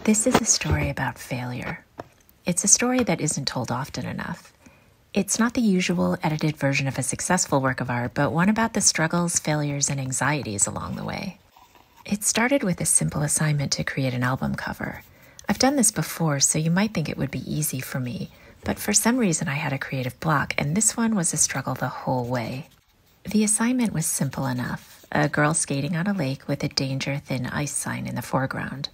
This is a story about failure. It's a story that isn't told often enough. It's not the usual edited version of a successful work of art, but one about the struggles, failures, and anxieties along the way. It started with a simple assignment to create an album cover. I've done this before, so you might think it would be easy for me, but for some reason I had a creative block, and this one was a struggle the whole way. The assignment was simple enough: a girl skating on a lake with a danger thin ice sign in the foreground.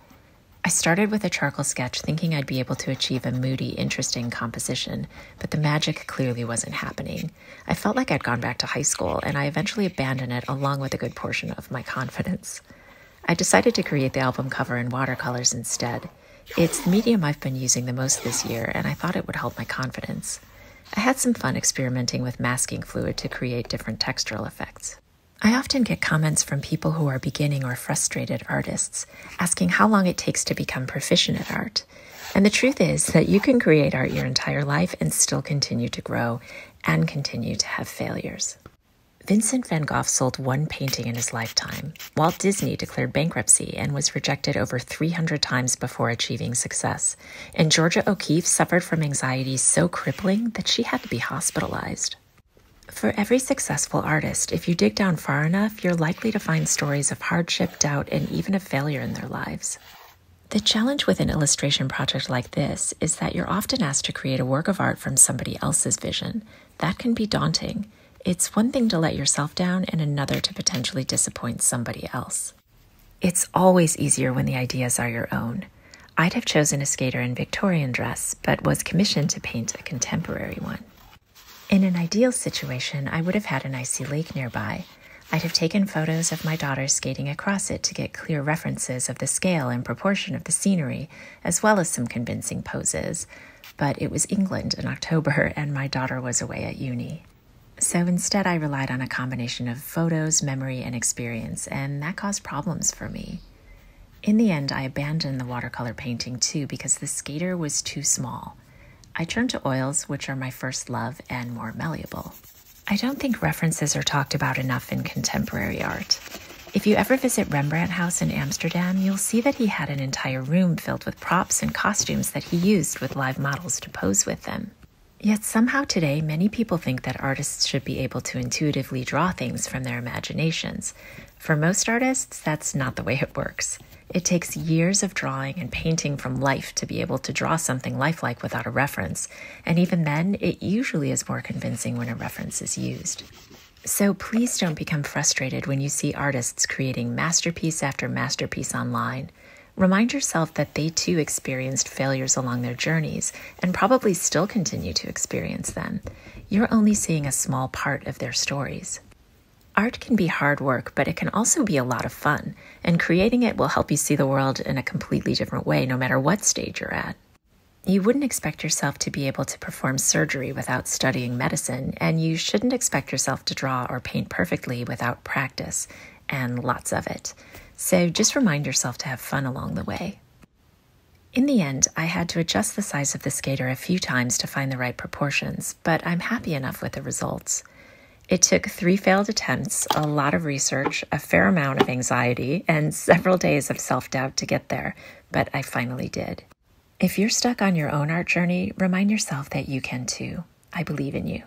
I started with a charcoal sketch thinking I'd be able to achieve a moody, interesting composition, but the magic clearly wasn't happening. I felt like I'd gone back to high school, and I eventually abandoned it along with a good portion of my confidence. I decided to create the album cover in watercolors instead. It's the medium I've been using the most this year, and I thought it would help my confidence. I had some fun experimenting with masking fluid to create different textural effects. I often get comments from people who are beginning or frustrated artists asking how long it takes to become proficient at art. And the truth is that you can create art your entire life and still continue to grow and continue to have failures. Vincent van Gogh sold one painting in his lifetime. Walt Disney declared bankruptcy and was rejected over 300 times before achieving success. And Georgia O'Keeffe suffered from anxiety so crippling that she had to be hospitalized. For every successful artist, if you dig down far enough, you're likely to find stories of hardship, doubt, and even of failure in their lives. The challenge with an illustration project like this is that you're often asked to create a work of art from somebody else's vision. That can be daunting. It's one thing to let yourself down and another to potentially disappoint somebody else. It's always easier when the ideas are your own. I'd have chosen a skater in Victorian dress, but was commissioned to paint a contemporary one. In an ideal situation, I would have had an icy lake nearby. I'd have taken photos of my daughter skating across it to get clear references of the scale and proportion of the scenery, as well as some convincing poses. But it was England in October, and my daughter was away at uni. So instead, I relied on a combination of photos, memory, and experience, and that caused problems for me. In the end, I abandoned the watercolor painting too because the skater was too small. I turned to oils, which are my first love and more malleable. I don't think references are talked about enough in contemporary art. If you ever visit Rembrandt House in Amsterdam, you'll see that he had an entire room filled with props and costumes that he used with live models to pose with them. Yet somehow today, many people think that artists should be able to intuitively draw things from their imaginations. For most artists, that's not the way it works. It takes years of drawing and painting from life to be able to draw something lifelike without a reference, and even then, it usually is more convincing when a reference is used. So please don't become frustrated when you see artists creating masterpiece after masterpiece online. Remind yourself that they too experienced failures along their journeys and probably still continue to experience them. You're only seeing a small part of their stories. Art can be hard work, but it can also be a lot of fun, and creating it will help you see the world in a completely different way no matter what stage you're at. You wouldn't expect yourself to be able to perform surgery without studying medicine, and you shouldn't expect yourself to draw or paint perfectly without practice, and lots of it. So just remind yourself to have fun along the way. In the end, I had to adjust the size of the skater a few times to find the right proportions, but I'm happy enough with the results. It took 3 failed attempts, a lot of research, a fair amount of anxiety, and several days of self-doubt to get there, but I finally did. If you're stuck on your own art journey, remind yourself that you can too. I believe in you.